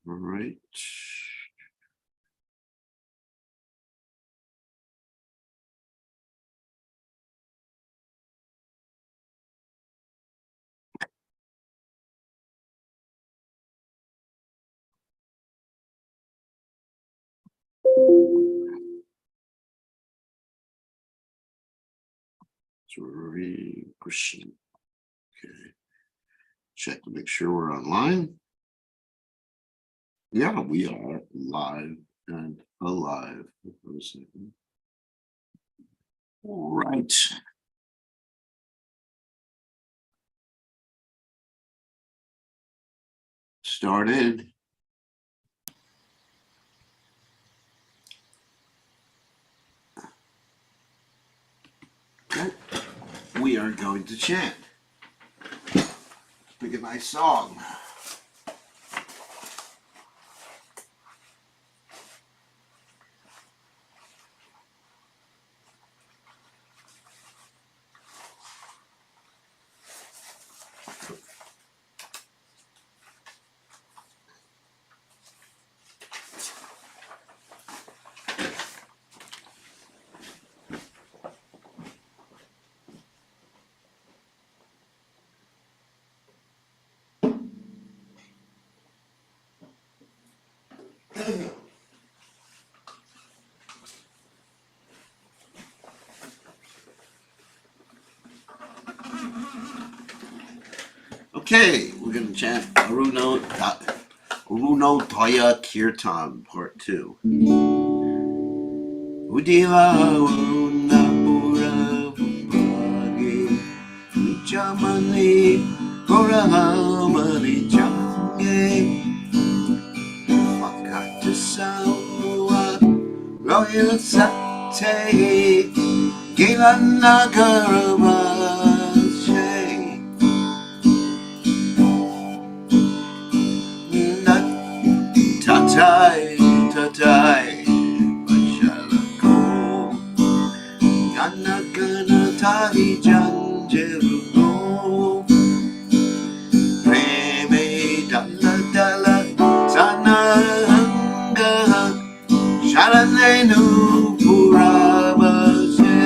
All right. Bir Krishna. Okay. Check to make sure we're online. Yeah, we are live and alive. For a second. All right. Started. Okay. We are going to chant. Pick a nice song. Okay, we're going to chant Arunodaya Kirtan Part 2. Udiva Arunapura Vipage Vichamani Korahamani Change Makata Saua Royal Sate Gilanagaravashe Tatai, Mashalako, Yanagana Tari Janjerugo, Preme Dalla Dalla, Sananga, Shalanenu Purabase,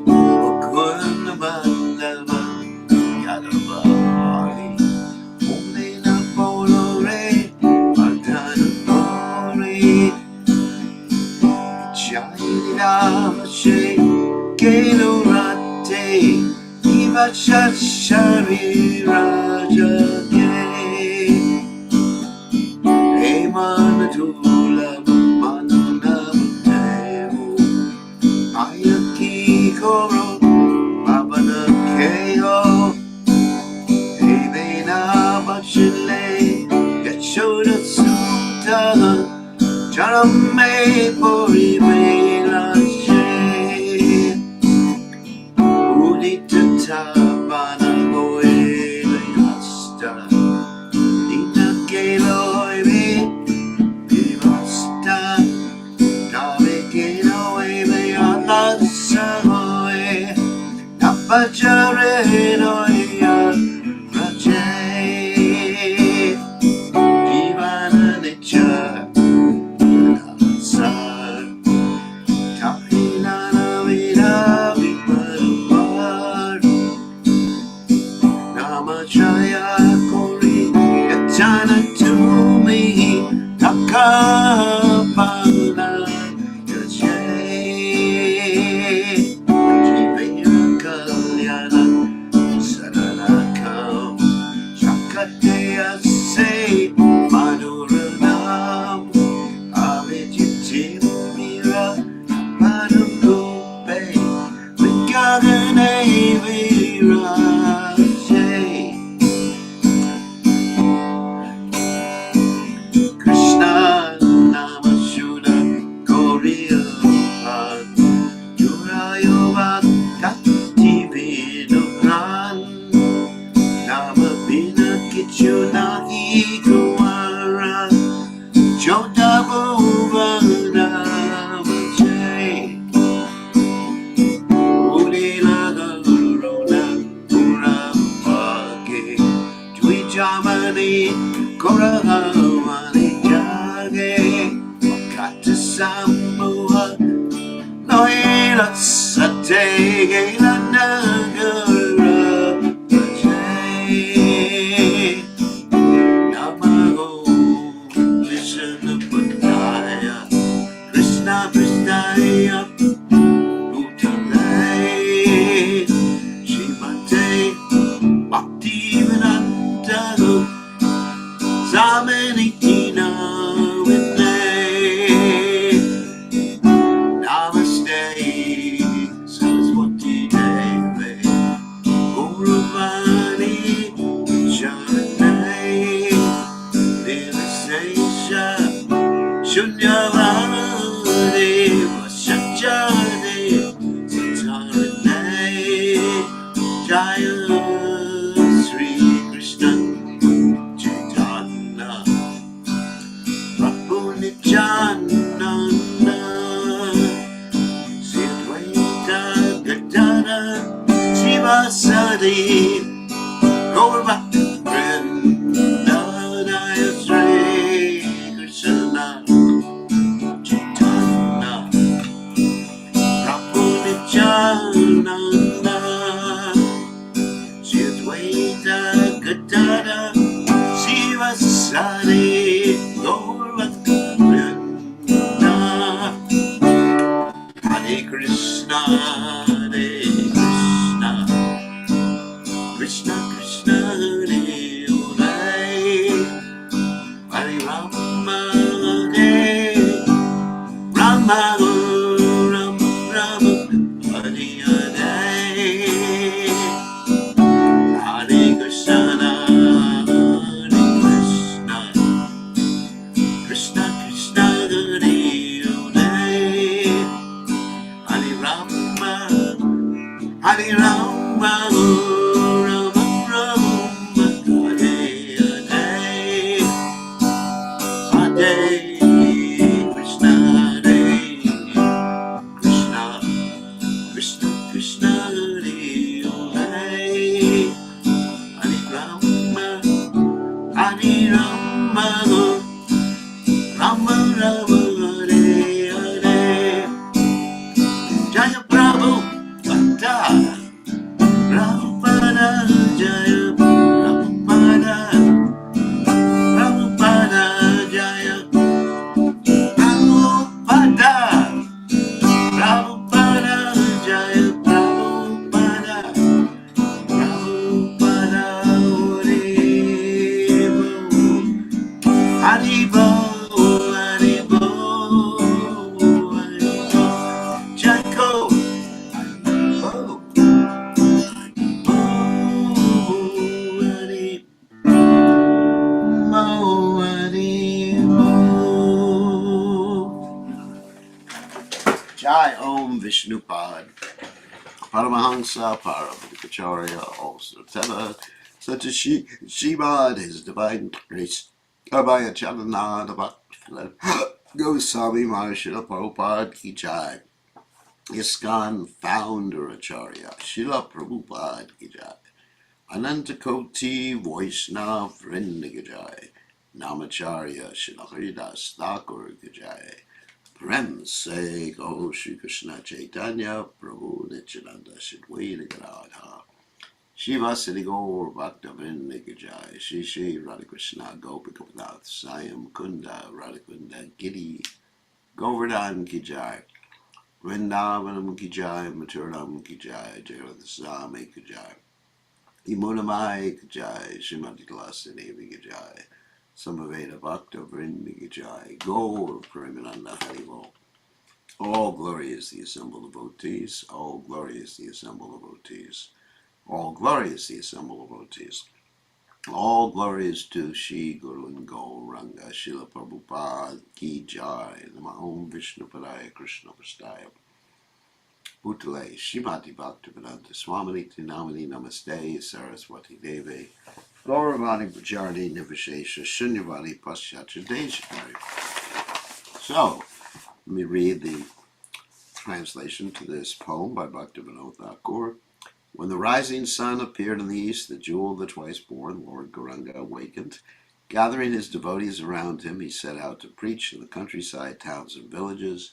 Okunabandava, Yadavali. Kelurate, Ivachashari Rajake, Emanatula Mananamatemu, Ayaki Koro, Abana Keo, Evena Bachile, Yachoda Suta, Jarame Poriwe. Tabana goele hasta Nina keloibe Vivasta Nave keloibe Alasa hoe Napajare noia Raje Jivana necha Namasar Tahina navira Namachaya Kori Yachana to me Takapana Yache Jivena Kalyana Sadanakam Shakateya say Manuranam Avijitim Mira Manukupe Vigagane Vira Jamani Koramani jage Wakati samuha Noila satege la nagara Bajay Namago Vishnu Padaya Krishna Pristaya Bhutalaya Shimate Bhaktivedanta Samanitina Vinay Namaste Saraswati Devi Gauravani Charanay Devasesha Shunyavadi Vashanjani Sataranay Jaya Sri Krishna Chaitanya Prabhu Nityananda Sidvaita Gadana Sivasadi Gaurabhakta Vrindanaya Sri Krishna Chaitanya Prabhu Nityananda Sidvaita Gadana Sivasadi Gaurabhakta Vrinda Hare Krishna Hare Krishna Krishna Krishna Hare Hare Hare Rama Hare Rama Rama Rama Hare Hare Hare Krishna Hare Krishna Krishna Krishna Hare Hare Hare Rama Hare Rama Rama Rama Hare Hare Hare Krishna Hare Krishna Krishna Krishna Hare Hare Hare Rama Hare Rama Rama Rama Hare Hare Jaya Prabhu Bhakta Prabhupada Jaya Prabhupada Prabhupada Jaya Prabhupada Prabhupada Jaya Prabhupada Prabhupada Haribo Haribo Haribo Haribo Jaiko Oh Jai Om Vishnupad Paramahansa Paramahansa also Teva Satashi Shibad His Divine Grace Abhaya Chalananda Bhakti Goswami Mahashila Prabhupada Ki Jai ISKCON Founder Acharya Srila Prabhupada Ki Jai Anantakoti Vaishnav Vrinda Ki Jai Namacharya Srila Haridas Thakur Ki Jai Prem Se Go Shri Krishna Chaitanya Prabhu Nityananda Shadwaita Gadadha Shiva Siddhi Gaur Bhaktivinoda Ki Jai Shri Shri Radhakrishna Gopikapath Sayam Kunda Radhakunda Giri Govardhan Ki Jai Vrindavanam Ki Jai Maturanam Ki Jai Jayadasami Ki Jai Imunamai Ki Jai Srimati Devi Ki Jai Samaveda Bhakta Vrinda Ki Jai Gaur Premananda Haribo All glory is the assembled devotees, all glory is the assembled devotees, all glory is the assembled devotees. All glory is to Shri Guru and Gauranga Srila Prabhupada Ki Jai Nama Om Vishnu Padaya Krishna Prastaya Bhutale Shrimati Bhaktivedanta Swamini Tinamani Namaste Saraswati Devi Gauravani Bhajarani Nivashesha Shunyavani Paschatya Deshakari. So, let me read the translation to this poem by Bhaktivinoda Thakur. When the rising sun appeared in the east, the jewel of the twice born, Lord Gauranga, awakened. Gathering his devotees around him, he set out to preach in the countryside, towns, and villages.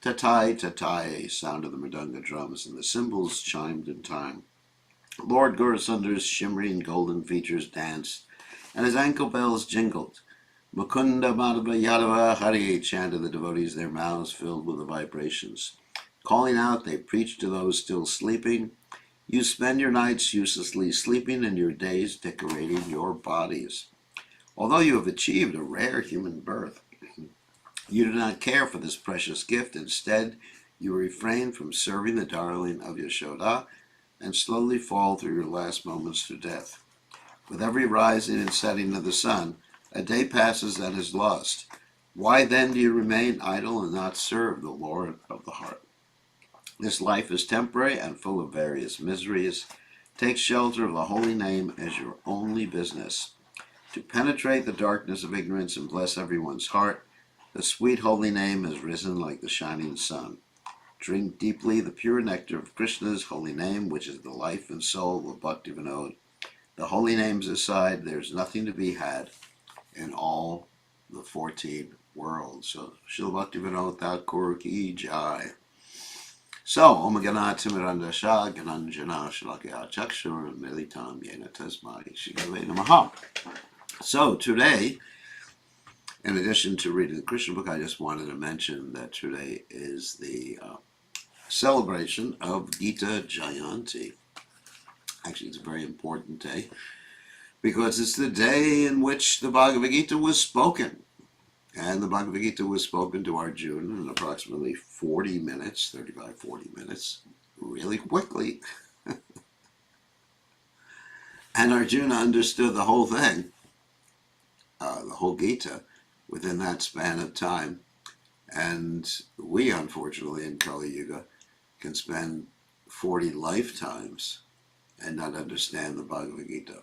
Tatai, tatai, sound of the mridanga drums, and the cymbals chimed in time. Lord Gaurasundar's shimmering golden features danced, and his ankle bells jingled. Mukunda Madhava Yadava Hari chanted the devotees, their mouths filled with the vibrations. Calling out, they preached to those still sleeping. You spend your nights uselessly sleeping and your days decorating your bodies. Although you have achieved a rare human birth, you do not care for this precious gift. Instead, you refrain from serving the darling of Yashoda and slowly fall through your last moments to death. With every rising and setting of the sun, a day passes that is lost. Why then do you remain idle and not serve the Lord of the heart? This life is temporary and full of various miseries. Take shelter of the holy name as your only business. To penetrate the darkness of ignorance and bless everyone's heart, the sweet holy name has risen like the shining sun. Drink deeply the pure nectar of Krishna's holy name, which is the life and soul of Bhakti Vinod. The holy names aside, there's nothing to be had in all the 14 worlds. So, Srila Bhakti Vinod Thakur ki jai. So, Om Ganat Timiranda Shah Gananjana Shalakya Chakshur Militam Yena Tasmai Shigave Namaha. So, today, in addition to reading the Krishna book, I just wanted to mention that today is the celebration of Gita Jayanti. Actually, it's a very important day because it's the day in which the Bhagavad Gita was spoken. And the Bhagavad Gita was spoken to Arjuna in approximately 40 minutes, 40 minutes, really quickly. And Arjuna understood the whole thing, the whole Gita, within that span of time. And we, unfortunately, in Kali Yuga, can spend 40 lifetimes and not understand the Bhagavad Gita.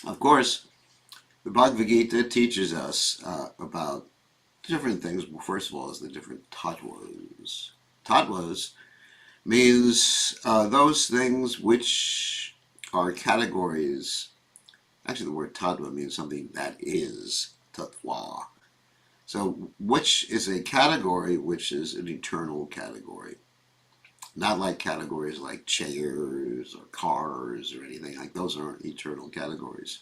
Of course, the Bhagavad Gita teaches us about different things. Well, first of all, is the different tattvas. Tattvas means those things which are categories. Actually, the word tattva means something that is tattva. So, which is a category which is an eternal category. Not like categories like chairs or cars or anything like those aren't eternal categories.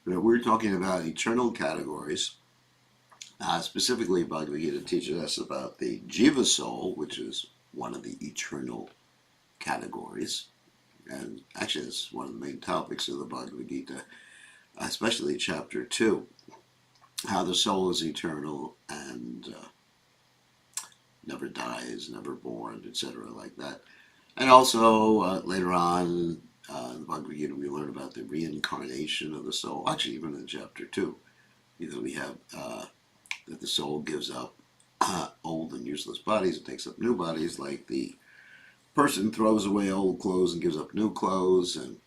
But we're talking about eternal categories. Specifically, Bhagavad Gita teaches us about the Jiva soul, which is one of the eternal categories. And actually, it's one of the main topics of the Bhagavad Gita, especially chapter 2, how the soul is eternal and never dies, never born, etc., like that. And also, later on in the Bhagavad Gita, we learn about the reincarnation of the soul, actually even in chapter 2, because we have that the soul gives up old and useless bodies and takes up new bodies, like the person throws away old clothes and gives up new clothes. And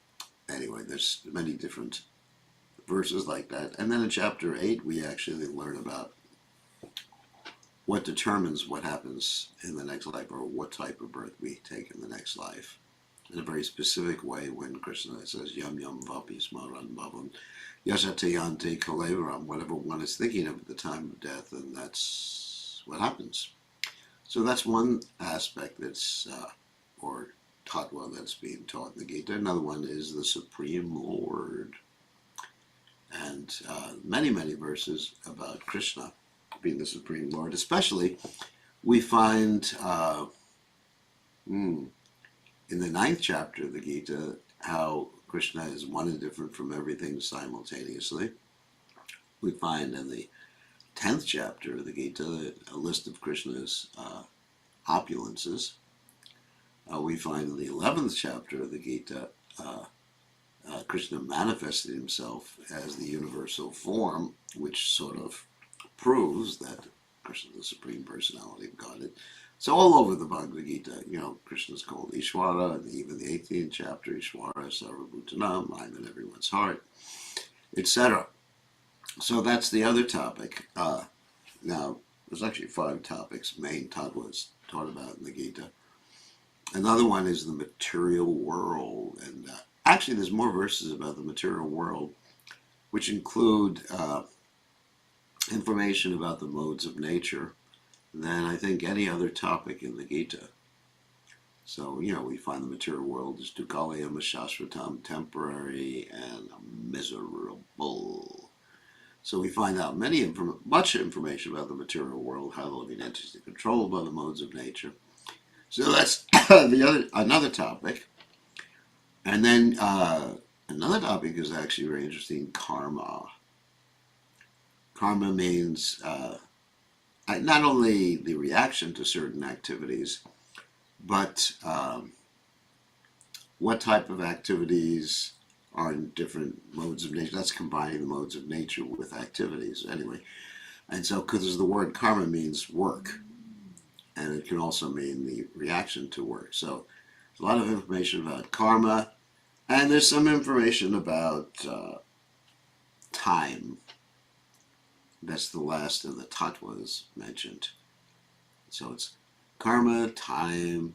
anyway, there's many different verses like that. And then in chapter 8, we actually learn about what determines what happens in the next life, or what type of birth we take in the next life, in a very specific way, when Krishna says yam yam vapi smaran bhavam yasatayante kalevaram, whatever one is thinking of at the time of death, and that's what happens. So that's one aspect that's or tattva that's being taught in the Gita. Another one is the Supreme Lord, and many verses about Krishna being the Supreme Lord. Especially, we find in the 9th chapter of the Gita how Krishna is one and different from everything simultaneously. We find in the 10th chapter of the Gita a list of Krishna's opulences. We find in the 11th chapter of the Gita Krishna manifested himself as the universal form, which sort of proves that Krishna is the Supreme Personality of Godhead. So all over the Bhagavad Gita, Krishna is called Ishvara, and even the 18th chapter, Ishvara Sarvabhutanam, I'm in everyone's heart, etc. So that's the other topic. Now, there's actually 5 topics, main tattvas taught about in the Gita. Another one is the material world, and actually there's more verses about the material world which include information about the modes of nature than I think any other topic in the Gita. So, we find the material world is dukkhalayam, shashvatam, temporary, and miserable. So we find out much information about the material world, how the living entities are controlled by the modes of nature. So that's another topic. And then another topic is actually very interesting, karma. Karma means not only the reaction to certain activities, but what type of activities are in different modes of nature. That's combining the modes of nature with activities, anyway. And so, because the word karma means work, and it can also mean the reaction to work. So, a lot of information about karma, and there's some information about time. That's the last of the tattvas mentioned. So it's karma, time,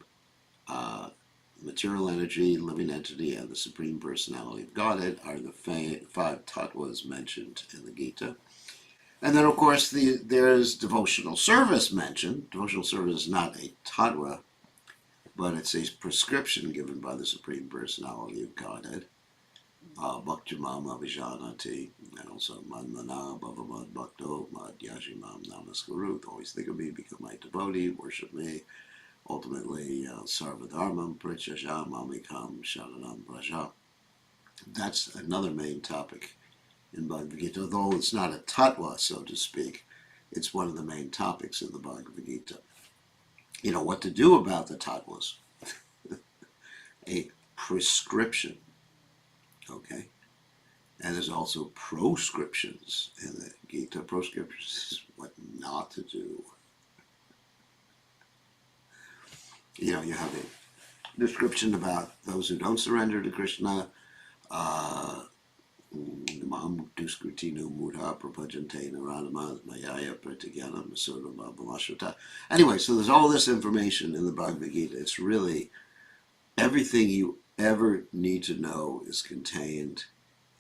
material energy, living entity, and the Supreme Personality of Godhead are the five tattvas mentioned in the Gita. And then, of course, there's devotional service mentioned. Devotional service is not a tattva, but it's a prescription given by the Supreme Personality of Godhead. Bhaktimam Avijanati, and also Manmana Bhavamad Bhakto Madhyajimam Namaskuru. Always think of me, become my devotee, worship me. Ultimately, Sarvadharmam Prityaja Mamikam Sharanam Braja. That's another main topic in Bhagavad Gita, although it's not a tattva, so to speak. It's one of the main topics in the Bhagavad Gita. What to do about the tattvas. A prescription. Okay? And there's also proscriptions in the Gita. Proscriptions is what not to do. You have a description about those who don't surrender to Krishna. Mam Duskritinu Mudha Prapajante Naranama Mayaya Pratigyana Masodama Bhamashvata. Anyway, so there's all this information in the Bhagavad Gita. It's really everything you ever need to know is contained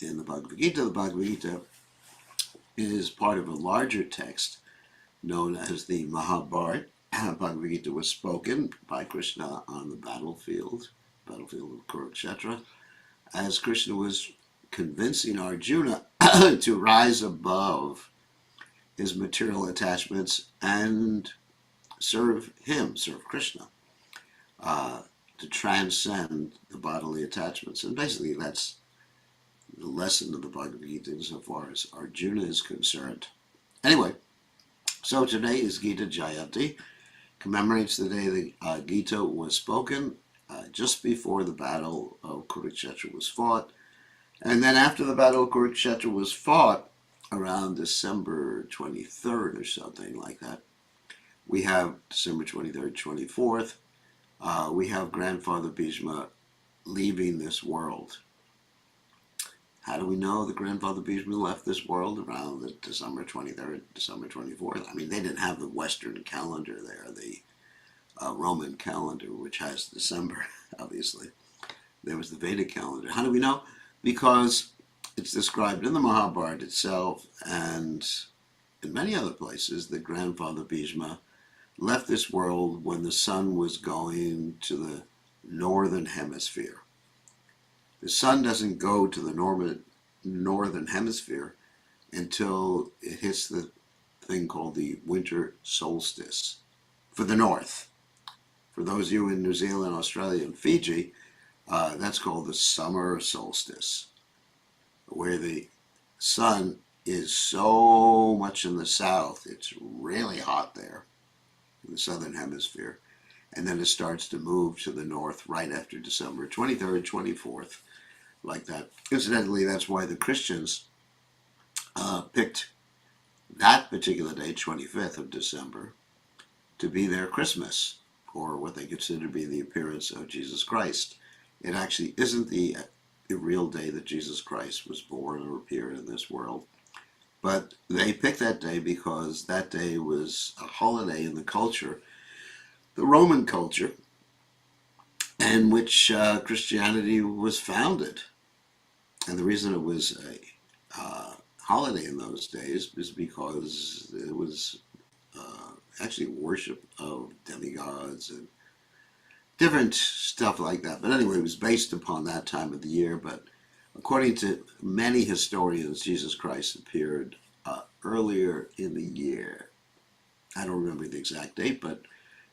in the Bhagavad Gita. The Bhagavad Gita is part of a larger text known as the Mahabharata. Bhagavad Gita was spoken by Krishna on the battlefield of Kurukshetra, as Krishna was convincing Arjuna to rise above his material attachments and serve Krishna, to transcend the bodily attachments. And basically that's the lesson of the Bhagavad Gita insofar as Arjuna is concerned. Anyway, so today is Gita Jayanti, commemorates the day the Gita was spoken, just before the battle of Kurukshetra was fought. And then after the battle of Kurukshetra was fought, around December 23rd or something like that, we have December 23rd, 24th, we have Grandfather Bhishma leaving this world. How do we know that Grandfather Bhishma left this world around the December 23rd, December 24th? I mean, they didn't have the Western calendar there, the Roman calendar, which has December, obviously. There was the Vedic calendar. How do we know? Because it's described in the Mahabharata itself and in many other places that Grandfather Bhishma left this world when the sun was going to the northern hemisphere. The sun doesn't go to the northern hemisphere until it hits the thing called the winter solstice for the north. For those of you in New Zealand, Australia, and Fiji, that's called the summer solstice, where the sun is so much in the south, it's really hot there in the southern hemisphere. And then it starts to move to the north right after December 23rd, 24th, like that. Incidentally, that's why the Christians picked that particular day, 25th of December, to be their Christmas, or what they consider to be the appearance of Jesus Christ. It actually isn't the real day that Jesus Christ was born or appeared in this world. But they picked that day because that day was a holiday in the culture, the Roman culture, in which Christianity was founded. And the reason it was holiday in those days is because it was actually worship of demigods and different stuff like that. But anyway, it was based upon that time of the year. But according to many historians, Jesus Christ appeared earlier in the year. I don't remember the exact date, but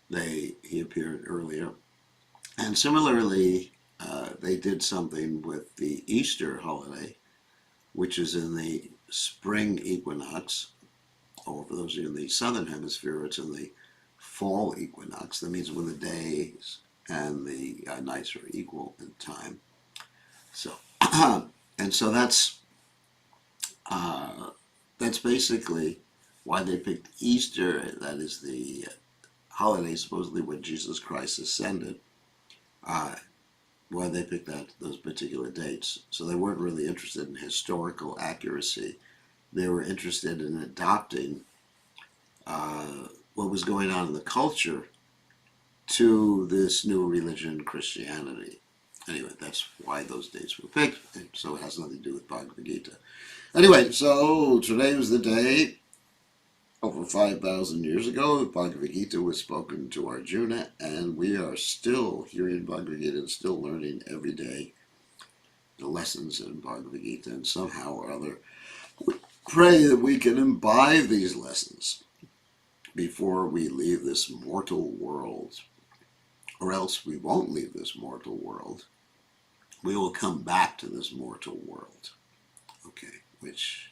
he appeared earlier. And similarly, they did something with the Easter holiday, which is in the spring equinox, or for those of you in the southern hemisphere, it's in the fall equinox. That means when the days and the nights are equal in time. So, and so that's basically why they picked Easter. That is the holiday supposedly when Jesus Christ ascended. Why they picked those particular dates. So they weren't really interested in historical accuracy. They were interested in adopting what was going on in the culture to this new religion, Christianity. Anyway, that's why those dates were picked. So it has nothing to do with Bhagavad Gita. Anyway, so today was the day, over 5,000 years ago, Bhagavad Gita was spoken to Arjuna, and we are still hearing Bhagavad Gita and still learning every day the lessons in Bhagavad Gita, and somehow or other we pray that we can imbibe these lessons before we leave this mortal world, or else we won't leave this mortal world. We will come back to this mortal world, okay, which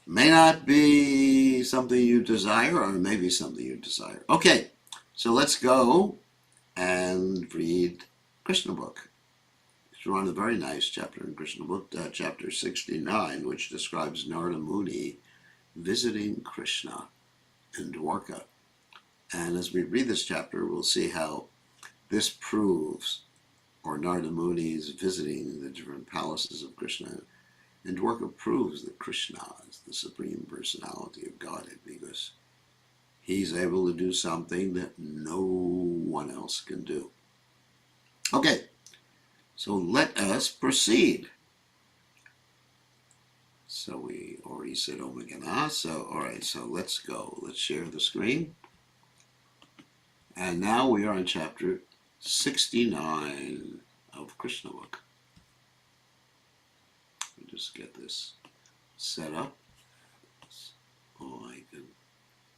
may not be something you desire, or maybe something you desire. Okay, so let's go and read Krishna book. We're on a very nice chapter in Krishna book, chapter 69, which describes Narada Muni visiting Krishna in Dwarka. And as we read this chapter, we'll see how this proves, or Narada Muni's visiting the different palaces of Krishna and Dwarka proves that Krishna is the Supreme Personality of Godhead, because he's able to do something that no one else can do. Okay, so let us proceed. So we already said Om Ganah, so all right, so let's go. Let's share the screen. And now we are on chapter 69 of Krishna book. Just get this set up so I can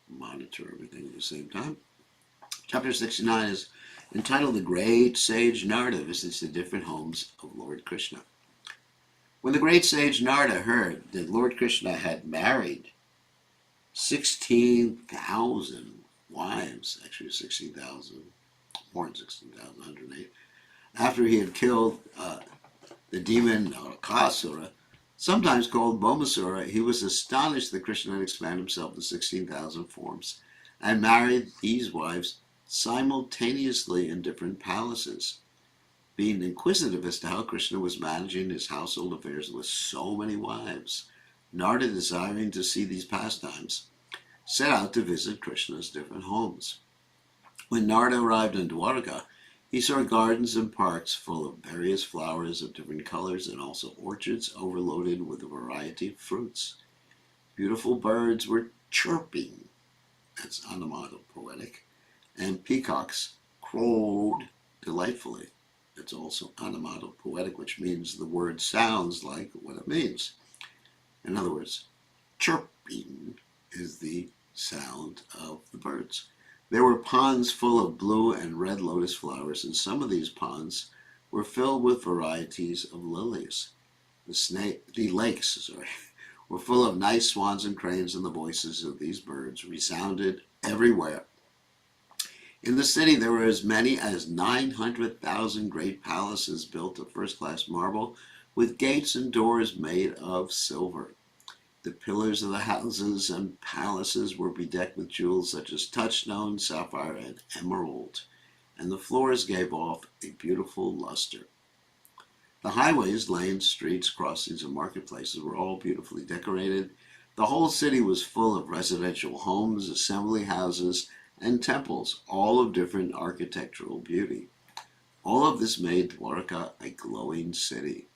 monitor everything at the same time. Chapter 69 is entitled The Great Sage Narada Visits the Different Homes of Lord Krishna. When the great sage Narada heard that Lord Krishna had married 16,000 wives, actually 16,000, more than 16,000, 108, after he had killed the demon Kasura, sometimes called Bhaumasura, he was astonished that Krishna had expanded himself to 16,000 forms and married these wives simultaneously in different palaces. Being inquisitive as to how Krishna was managing his household affairs with so many wives, Narada, desiring to see these pastimes, set out to visit Krishna's different homes. When Narada arrived in Dwarka, he saw gardens and parks full of various flowers of different colors, and also orchards overloaded with a variety of fruits. Beautiful birds were chirping, that's onomatopoetic, and peacocks crowed delightfully. It's also onomatopoetic, which means the word sounds like what it means. In other words, chirping is the sound of the birds. There were ponds full of blue and red lotus flowers, and some of these ponds were filled with varieties of lilies. The lakes were full of nice swans and cranes, and the voices of these birds resounded everywhere. In the city there were as many as 900,000 great palaces built of first-class marble, with gates and doors made of silver. The pillars of the houses and palaces were bedecked with jewels such as touchstone, sapphire, and emerald, and the floors gave off a beautiful luster. The highways, lanes, streets, crossings, and marketplaces were all beautifully decorated. The whole city was full of residential homes, assembly houses, and temples, all of different architectural beauty. All of this made Dwarka a glowing city.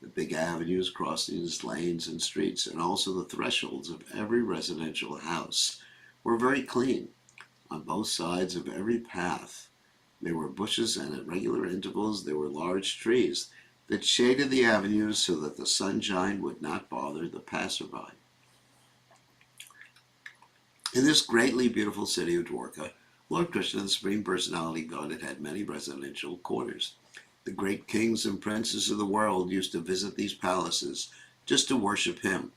The big avenues, crossings, lanes, and streets, and also the thresholds of every residential house were very clean. On both sides of every path there were bushes, and at regular intervals there were large trees that shaded the avenues so that the sunshine would not bother the passerby. In this greatly beautiful city of Dwarka, Lord Krishna, the Supreme Personality of Godhead, had many residential quarters. The great kings and princes of the world used to visit these palaces just to worship him.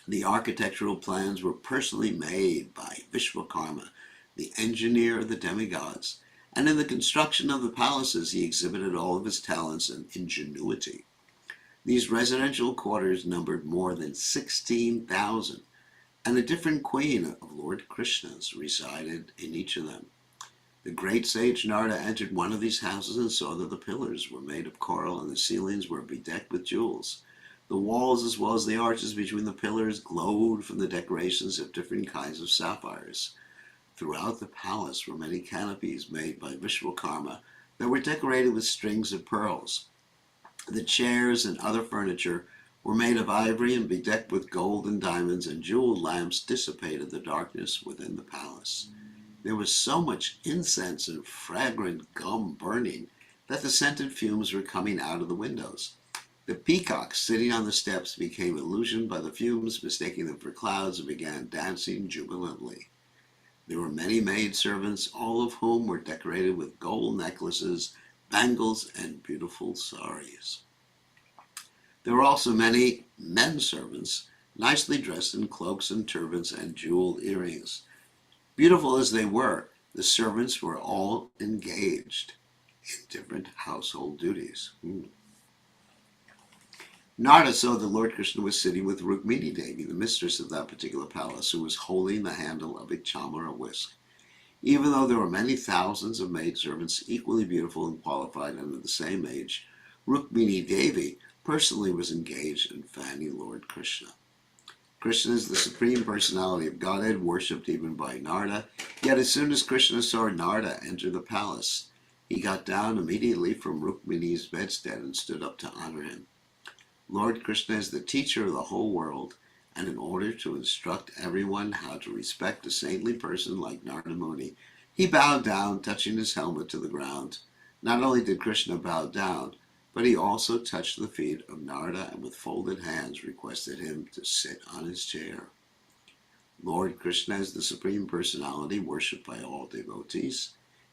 The architectural plans were personally made by Vishwakarma, the engineer of the demigods, and in the construction of the palaces he exhibited all of his talents and ingenuity. These residential quarters numbered more than 16,000, and a different queen of Lord Krishna's resided in each of them. The great sage Narada entered one of these houses and saw that the pillars were made of coral and the ceilings were bedecked with jewels. The walls, as well as the arches between the pillars, glowed from the decorations of different kinds of sapphires. Throughout the palace were many canopies made by Vishwakarma that were decorated with strings of pearls. The chairs and other furniture were made of ivory and bedecked with gold and diamonds, and jeweled lamps dissipated the darkness within the palace. There was so much incense and fragrant gum burning that the scented fumes were coming out of the windows. The peacocks sitting on the steps became illusioned by the fumes, mistaking them for clouds, and began dancing jubilantly. There were many maidservants, all of whom were decorated with gold necklaces, bangles, and beautiful saris. There were also many men servants, nicely dressed in cloaks and turbans and jeweled earrings. Beautiful as they were, the servants were all engaged in different household duties. Narada saw that Lord Krishna was sitting with Rukmini Devi, the mistress of that particular palace, who was holding the handle of a chamara whisk. Even though there were many thousands of maidservants equally beautiful and qualified and of the same age, Rukmini Devi personally was engaged in fanning Lord Krishna. Krishna is the Supreme Personality of Godhead, worshipped even by Narada. Yet as soon as Krishna saw Narada enter the palace, he got down immediately from Rukmini's bedstead and stood up to honor him. Lord Krishna is the teacher of the whole world, and in order to instruct everyone how to respect a saintly person like Narada Muni, he bowed down, touching his helmet to the ground. Not only did Krishna bow down, but he also touched the feet of Narada and with folded hands requested him to sit on his chair. Lord Krishna is the Supreme Personality, worshipped by all devotees.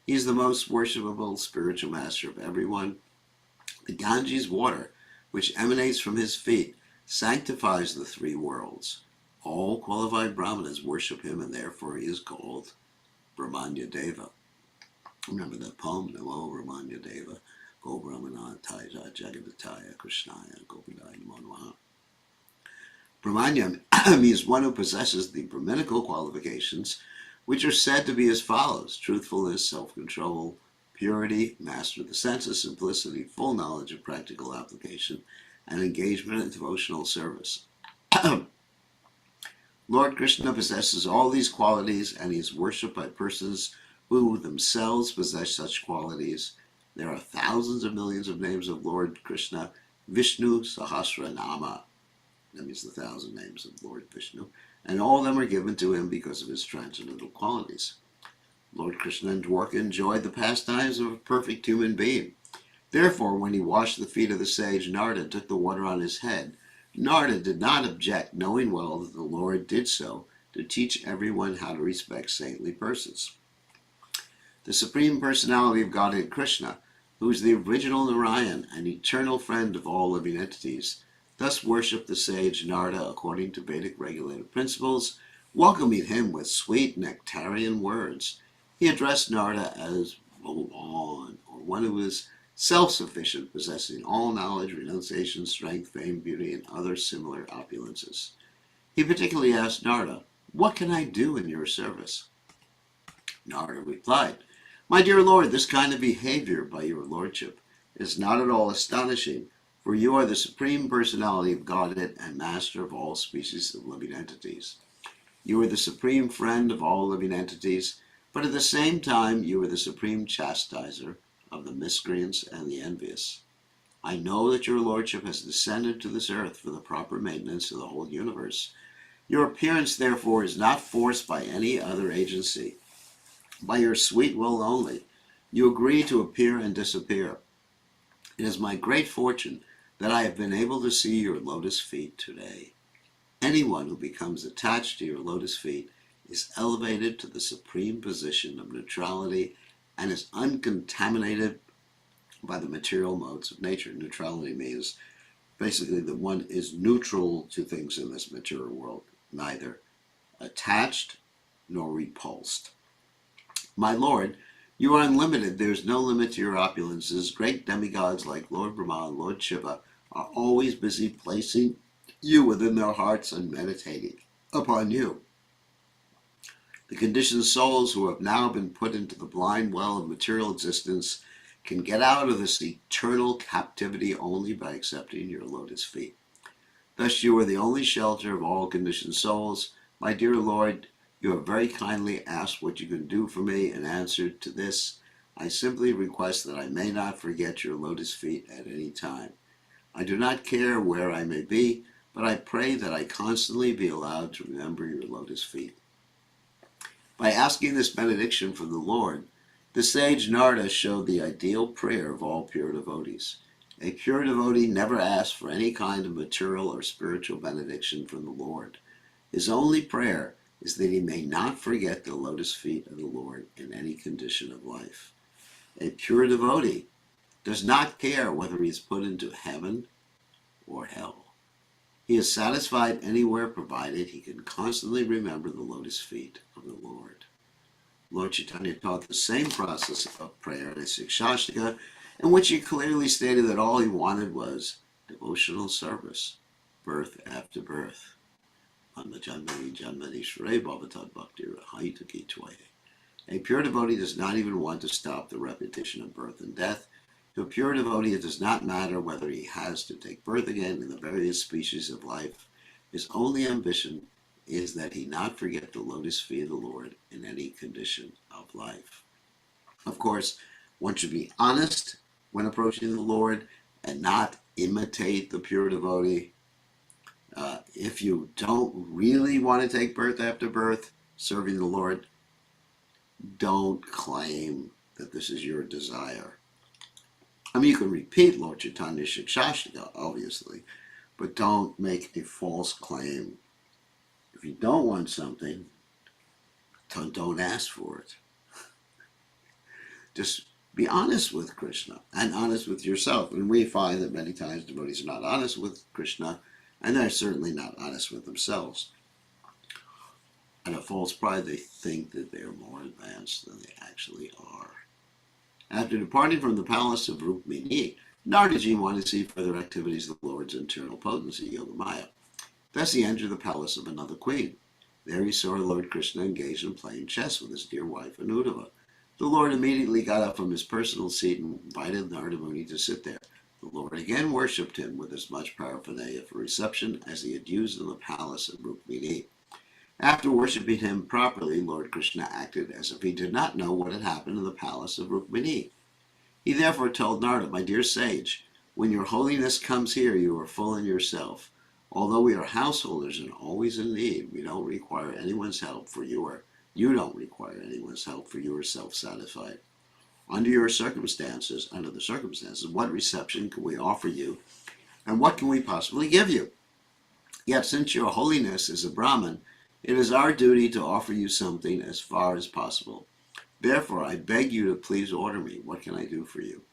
He is the most worshipable spiritual master of everyone. The Ganges water, which emanates from his feet, sanctifies the three worlds. All qualified brahmanas worship him, and therefore he is called Brahmanya Deva. Remember that poem, Namo Brahmanya Deva, Go Brahmanataya Jagadataya Krishnaya Govindaya Namo Namaha. Brahmanya means one who possesses the Brahminical qualifications, which are said to be as follows: truthfulness, self-control, purity, master of the senses, simplicity, full knowledge of practical application, and engagement in devotional service. Lord Krishna possesses all these qualities, and he is worshipped by persons who themselves possess such qualities. There are thousands of millions of names of Lord Krishna. Vishnu Sahasranama, that means the 1,000 names of Lord Vishnu, and all of them are given to him because of his transcendental qualities. Lord Krishna in Dwarka enjoyed the pastimes of a perfect human being. Therefore, when he washed the feet of the sage Narada and took the water on his head, Narada did not object, knowing well that the Lord did so to teach everyone how to respect saintly persons. The Supreme Personality of Godhead Krishna, who is the original Narayan and eternal friend of all living entities, thus worshipped the sage Narada according to Vedic regulated principles, welcoming him with sweet nectarian words. He addressed Narada as Bhagavan, or one who is self-sufficient, possessing all knowledge, renunciation, strength, fame, beauty, and other similar opulences. He particularly asked Narada, "What can I do in your service?" Narada replied, "My dear Lord, this kind of behavior by your lordship is not at all astonishing, for you are the Supreme Personality of Godhead and master of all species of living entities. You are the supreme friend of all living entities, but at the same time you are the supreme chastiser of the miscreants and the envious. I know that your lordship has descended to this earth for the proper maintenance of the whole universe. Your appearance, therefore, is not forced by any other agency. By your sweet will only, you agree to appear and disappear. It is my great fortune that I have been able to see your lotus feet today. Anyone who becomes attached to your lotus feet is elevated to the supreme position of neutrality and is uncontaminated by the material modes of nature. Neutrality means basically that one is neutral to things in this material world, neither attached nor repulsed. My Lord, you are unlimited. There is no limit to your opulences. Great demigods like Lord Brahma and Lord Shiva are always busy placing you within their hearts and meditating upon you. The conditioned souls who have now been put into the blind well of material existence can get out of this eternal captivity only by accepting your lotus feet. Thus you are the only shelter of all conditioned souls. My dear Lord, you have very kindly asked what you can do for me. In answer to this, I simply request that I may not forget your lotus feet at any time. I do not care where I may be, but I pray that I constantly be allowed to remember your lotus feet. By asking this benediction from the Lord, the sage Narada showed the ideal prayer of all pure devotees. A pure devotee never asks for any kind of material or spiritual benediction from the Lord. His only prayer is that he may not forget the lotus feet of the Lord in any condition of life. A pure devotee does not care whether he is put into heaven or hell. He is satisfied anywhere provided he can constantly remember the lotus feet of the Lord. Lord Chaitanya taught the same process of prayer in his Shikshashtika, in which he clearly stated that all he wanted was devotional service, birth after birth. A pure devotee does not even want to stop the repetition of birth and death. To a pure devotee, it does not matter whether he has to take birth again in the various species of life. His only ambition is that he not forget the lotus feet of the Lord in any condition of life. Of course, one should be honest when approaching the Lord and not imitate the pure devotee. If you don't really want to take birth after birth, serving the Lord, don't claim that this is your desire. I mean, you can repeat Lord Chaitanya's Shikshashtika, obviously, but don't make a false claim. If you don't want something, don't ask for it. Just be honest with Krishna and honest with yourself. And we find that many times devotees are not honest with Krishna, and they're certainly not honest with themselves. Out of false pride, they think that they are more advanced than they actually are. After departing from the palace of Rukmini, Naradaji wanted to see further activities of the Lord's internal potency, Yogamaya. Thus he entered the palace of another queen. There he saw Lord Krishna engaged in playing chess with his dear wife Anudava. The Lord immediately got up from his personal seat and invited Narada Muni to sit there. The Lord again worshipped him with as much paraphernalia for reception as he had used in the palace of Rukmini. After worshipping him properly, Lord Krishna acted as if he did not know what had happened in the palace of Rukmini. He therefore told Narada, my dear sage, when your holiness comes here, you are full in yourself. Although we are householders and always in need, we don't require anyone's help, for you don't require anyone's help, for you are self-satisfied. Under the circumstances, what reception can we offer you, and what can we possibly give you? Yet, since your holiness is a Brahmin, it is our duty to offer you something as far as possible. Therefore, I beg you to please order me. What can I do for you?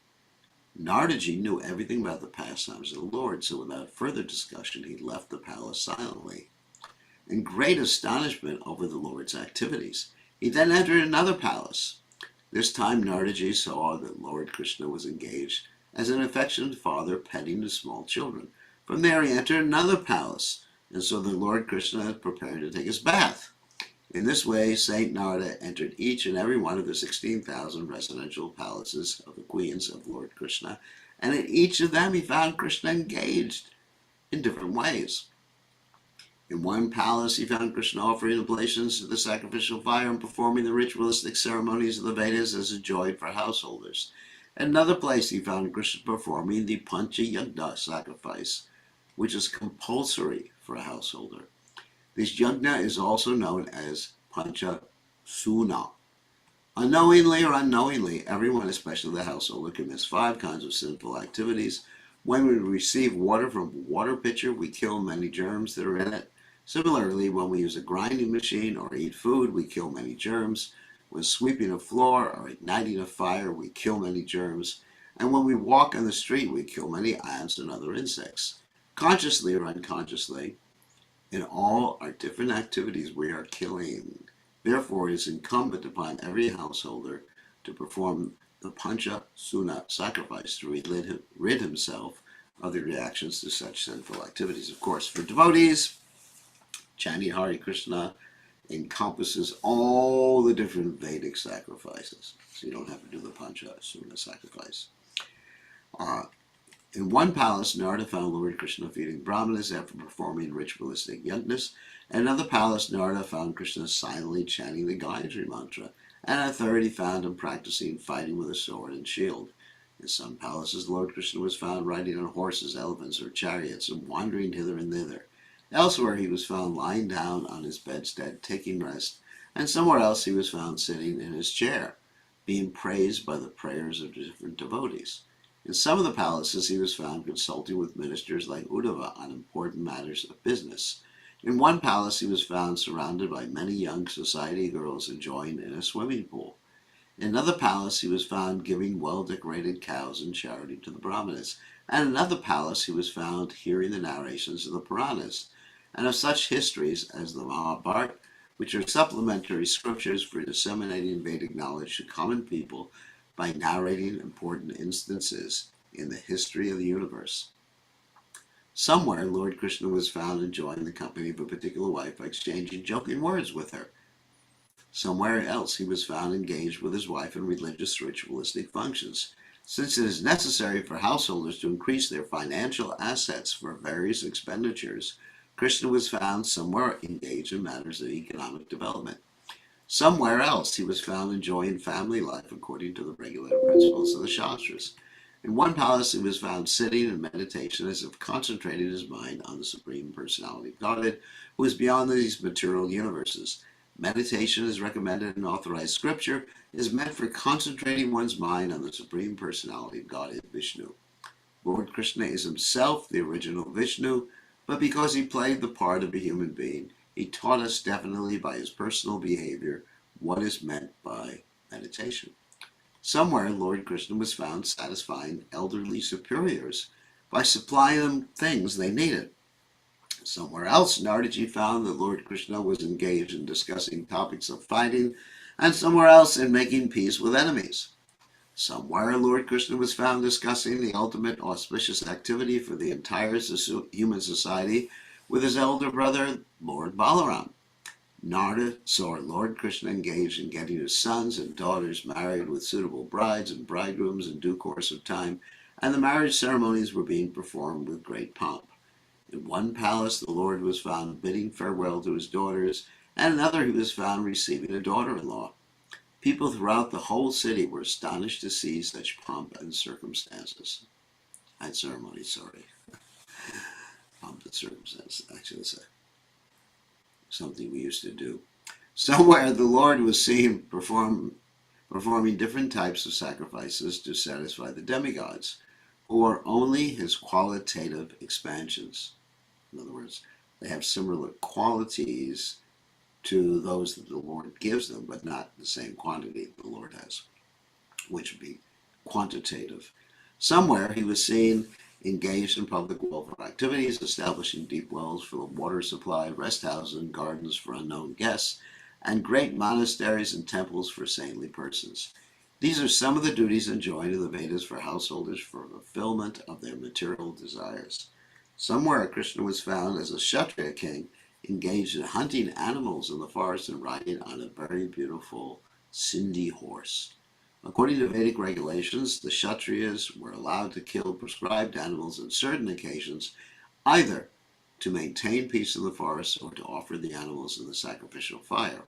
Naradaji knew everything about the pastimes of the Lord, so without further discussion, he left the palace silently. In great astonishment over the Lord's activities, he then entered another palace. This time Naradaji saw that Lord Krishna was engaged as an affectionate father petting the small children. From there he entered another palace, and so the Lord Krishna had prepared to take his bath. In this way, Saint Narada entered each and every one of the 16,000 residential palaces of the queens of Lord Krishna, and in each of them he found Krishna engaged in different ways. In one palace he found Krishna offering oblations to the sacrificial fire and performing the ritualistic ceremonies of the Vedas as enjoined for householders. In another place he found Krishna performing the Pancha Yajna sacrifice, which is compulsory for a householder. This yajna is also known as Pancha Suna. Unknowingly or unknowingly, everyone, especially the householder, commits 5 kinds of sinful activities. When we receive water from a water pitcher, we kill many germs that are in it. Similarly, when we use a grinding machine or eat food, we kill many germs. When sweeping a floor or igniting a fire, we kill many germs. And when we walk on the street, we kill many ants and other insects. Consciously or unconsciously, in all our different activities, we are killing. Therefore, it is incumbent upon every householder to perform the Pancha Suna sacrifice to rid himself of the reactions to such sinful activities. Of course, for devotees, chanting Hare Krishna encompasses all the different Vedic sacrifices. So you don't have to do the Pancha Suna sacrifice. In one palace, Narada found Lord Krishna feeding brahmanas after performing ritualistic yajnas. In another palace, Narada found Krishna silently chanting the Gayatri mantra. And in a third, he found him practicing fighting with a sword and shield. In some palaces, Lord Krishna was found riding on horses, elephants, or chariots, and wandering hither and thither. Elsewhere, he was found lying down on his bedstead, taking rest, and somewhere else he was found sitting in his chair, being praised by the prayers of different devotees. In some of the palaces, he was found consulting with ministers like Uddhava on important matters of business. In one palace, he was found surrounded by many young society girls enjoying in a swimming pool. In another palace, he was found giving well-decorated cows in charity to the brahmanas. And in another palace, he was found hearing the narrations of the Puranas, and of such histories as the Mahabharata, which are supplementary scriptures for disseminating Vedic knowledge to common people by narrating important instances in the history of the universe. Somewhere, Lord Krishna was found enjoying the company of a particular wife by exchanging joking words with her. Somewhere else, he was found engaged with his wife in religious ritualistic functions. Since it is necessary for householders to increase their financial assets for various expenditures, Krishna was found somewhere engaged in matters of economic development. Somewhere else, he was found enjoying family life according to the regulative principles of the Shastras. In one palace, he was found sitting in meditation as if concentrating his mind on the Supreme Personality of Godhead, who is beyond these material universes. Meditation, as recommended in authorized scripture, is meant for concentrating one's mind on the Supreme Personality of Godhead, Vishnu. Lord Krishna is himself the original Vishnu, but because he played the part of a human being, he taught us definitely by his personal behavior what is meant by meditation. Somewhere, Lord Krishna was found satisfying elderly superiors by supplying them things they needed. Somewhere else, Naradaji found that Lord Krishna was engaged in discussing topics of fighting, and somewhere else in making peace with enemies. Somewhere, Lord Krishna was found discussing the ultimate auspicious activity for the entire human society with his elder brother, Lord Balaram. Narada saw Lord Krishna engaged in getting his sons and daughters married with suitable brides and bridegrooms in due course of time, and the marriage ceremonies were being performed with great pomp. In one palace, the Lord was found bidding farewell to his daughters, and in another he was found receiving a daughter-in-law. People throughout the whole city were astonished to see such pomp and circumstances. And ceremonies, sorry. Pomp and circumstances, actually say. Something we used to do. Somewhere the Lord was seen performing different types of sacrifices to satisfy the demigods, who are only his qualitative expansions. In other words, they have similar qualities to those that the Lord gives them, but not the same quantity the Lord has, which would be quantitative. Somewhere he was seen engaged in public welfare activities, establishing deep wells for the water supply, rest houses and gardens for unknown guests, and great monasteries and temples for saintly persons. These are some of the duties enjoined in the Vedas for householders for fulfillment of their material desires. Somewhere Krishna was found as a Kshatriya king, engaged in hunting animals in the forest and riding on a very beautiful Sindhi horse. According to Vedic regulations, the Kshatriyas were allowed to kill prescribed animals on certain occasions, either to maintain peace in the forest or to offer the animals in the sacrificial fire.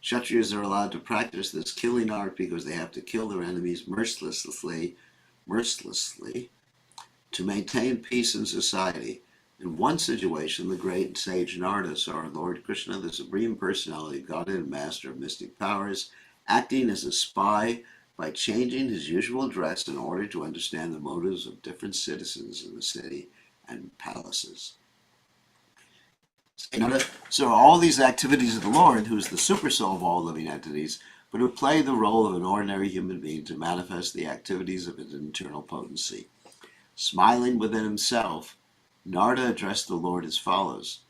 Kshatriyas are allowed to practice this killing art because they have to kill their enemies mercilessly to maintain peace in society. In one situation, the great sage Narada saw Lord Krishna, the Supreme Personality of Godhead and Master of Mystic Powers, acting as a spy by changing his usual dress in order to understand the motives of different citizens in the city and palaces. So all these activities of the Lord, who is the supersoul of all living entities, but who play the role of an ordinary human being to manifest the activities of his internal potency. Smiling within himself, Narada addressed the Lord as follows: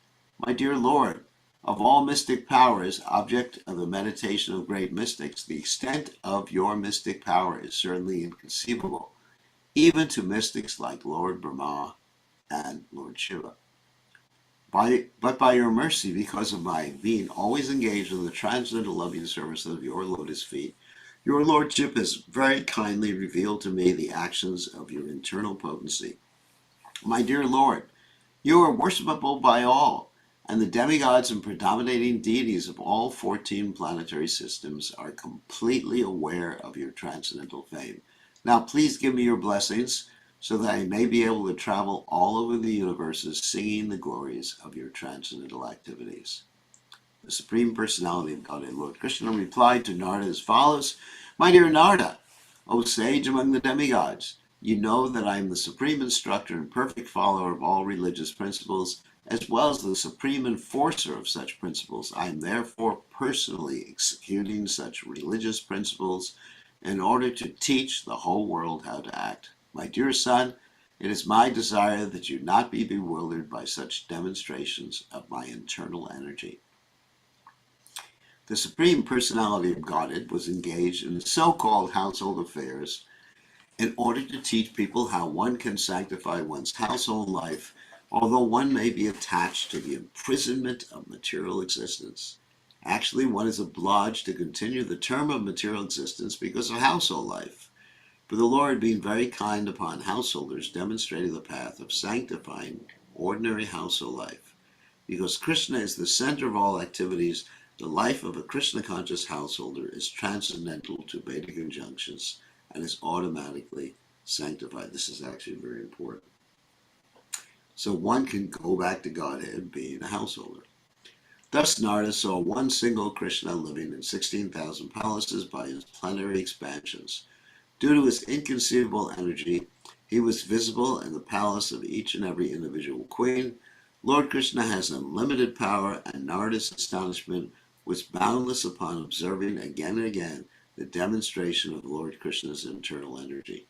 My dear Lord, of all mystic powers, object of the meditation of great mystics, the extent of your mystic power is certainly inconceivable, even to mystics like Lord Brahma and Lord Shiva. But by your mercy, because of my being always engaged in the transcendental loving service of your lotus feet, your Lordship has very kindly revealed to me the actions of your internal potency. My dear Lord, you are worshipable by all, and the demigods and predominating deities of all 14 planetary systems are completely aware of your transcendental fame. Now please give me your blessings, so that I may be able to travel all over the universes singing the glories of your transcendental activities. The Supreme Personality of Godhead, Lord Krishna, replied to Narada as follows: My dear Narada, O sage among the demigods, you know that I am the supreme instructor and perfect follower of all religious principles, as well as the supreme enforcer of such principles. I am therefore personally executing such religious principles in order to teach the whole world how to act. My dear son, it is my desire that you not be bewildered by such demonstrations of my internal energy. The Supreme Personality of Godhead was engaged in so-called household affairs in order to teach people how one can sanctify one's household life, although one may be attached to the imprisonment of material existence. Actually, one is obliged to continue the term of material existence because of household life. For the Lord, being very kind upon householders, demonstrated the path of sanctifying ordinary household life. Because Krishna is the center of all activities, the life of a Krishna-conscious householder is transcendental to Vedic injunctions and is automatically sanctified. This is actually very important. So one can go back to Godhead being a householder. Thus Narada saw one single Krishna living in 16,000 palaces by his plenary expansions. Due to his inconceivable energy, he was visible in the palace of each and every individual queen. Lord Krishna has unlimited power, and Narada's astonishment was boundless upon observing again and again the demonstration of Lord Krishna's internal energy.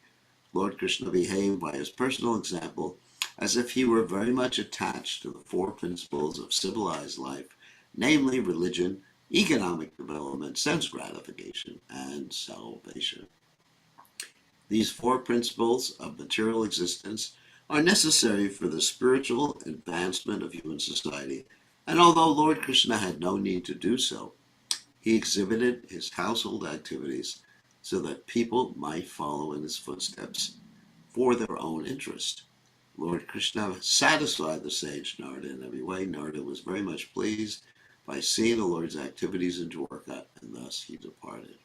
Lord Krishna behaved by his personal example as if he were very much attached to the four principles of civilized life, namely religion, economic development, sense gratification, and salvation. These four principles of material existence are necessary for the spiritual advancement of human society, and although Lord Krishna had no need to do so, he exhibited his household activities so that people might follow in his footsteps for their own interest. Lord Krishna satisfied the sage Narada in every way. Narada was very much pleased by seeing the Lord's activities in Dwarka, and thus he departed.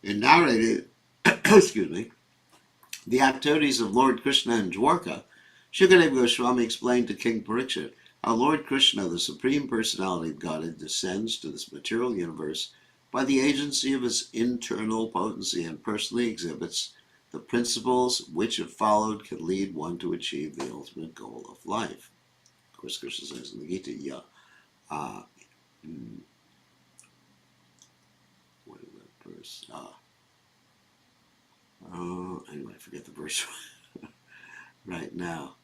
In narrating, excuse me, the activities of Lord Krishna in Dwarka, Shukadeva Goswami explained to King Parikshit how Lord Krishna, the Supreme Personality of Godhead, descends to this material universe by the agency of his internal potency and personally exhibits the principles which, if followed, can lead one to achieve the ultimate goal of life. Of course, Krishna says in the Gita, what is that verse? Anyway, I forget the verse right now.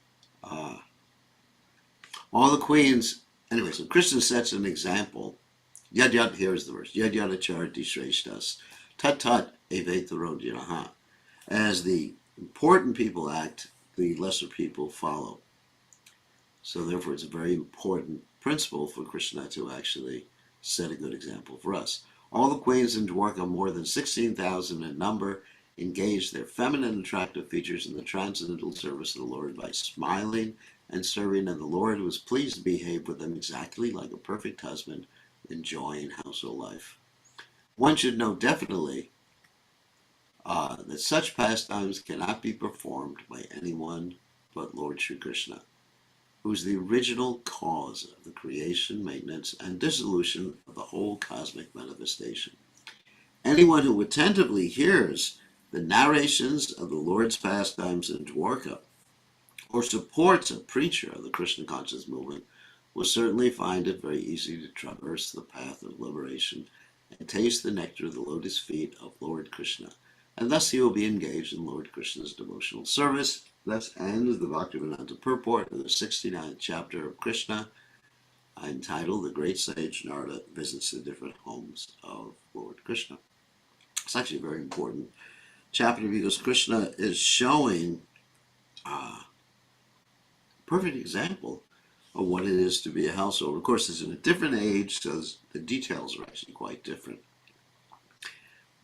All the queens, anyway, so Krishna sets an example. Yad yad, here is the verse. Yad yad acharati shreshtas, tat tat evetaro jinaha. As the important people act, the lesser people follow. So therefore, it's a very important principle for Krishna to actually set a good example for us. All the queens in Dwarka, more than 16,000 in number, engaged their feminine attractive features in the transcendental service of the Lord by smiling and serving, and the Lord was pleased to behave with them exactly like a perfect husband enjoying household life. One should know definitely that such pastimes cannot be performed by anyone but Lord Sri Krishna, who is the original cause of the creation, maintenance, and dissolution of the whole cosmic manifestation. Anyone who attentively hears the narrations of the Lord's pastimes in Dwarka, or supports a preacher of the Krishna conscious movement, will certainly find it very easy to traverse the path of liberation and taste the nectar of the lotus feet of Lord Krishna. And thus he will be engaged in Lord Krishna's devotional service. Thus ends the Bhaktivedanta purport of the 69th chapter of Krishna, entitled The Great Sage Narada Visits the Different Homes of Lord Krishna. It's actually a very important chapter because Krishna is showing a perfect example of what it is to be a householder. Of course, it's in a different age, so the details are actually quite different.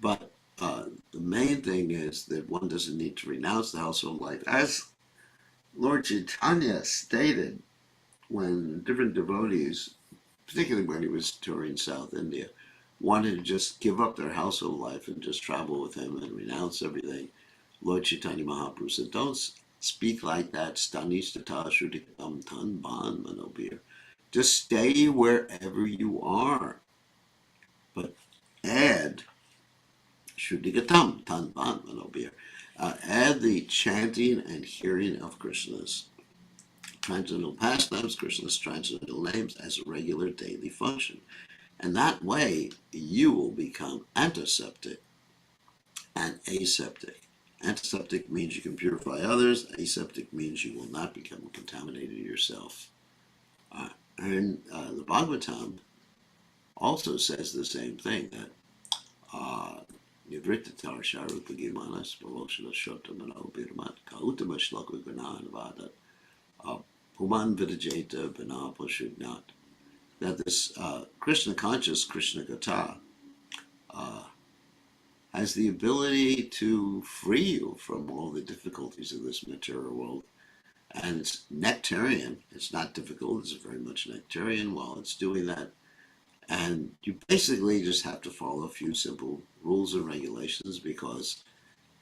But the main thing is that one doesn't need to renounce the household life. As Lord Chaitanya stated, when different devotees, particularly when he was touring South India, wanted to just give up their household life and just travel with him and renounce everything, Lord Chaitanya Mahaprabhu said, don't speak like that. Stanistata Shrudikam Tan Ban Manobir. Just stay wherever you are. But add Shrudikatam Tan Ban Manobir. Add the chanting and hearing of Krishna's transcendental pastimes, Krishna's transcendental names, as a regular daily function. And that way, you will become antiseptic and aseptic. Antiseptic means you can purify others. Aseptic means you will not become contaminated yourself. And the Bhagavatam also says the same thing, that Nivrittatar Sharupagimanas Bhavoshana Shotamano Birmat Kautama Shloka Gunanavadat Puman Vidajeta Bana Poshugnat. That this Krishna conscious, Krishna Gata, has the ability to free you from all the difficulties of this material world. And it's nectarian. It's not difficult. It's very much nectarian while it's doing that. And you basically just have to follow a few simple rules and regulations because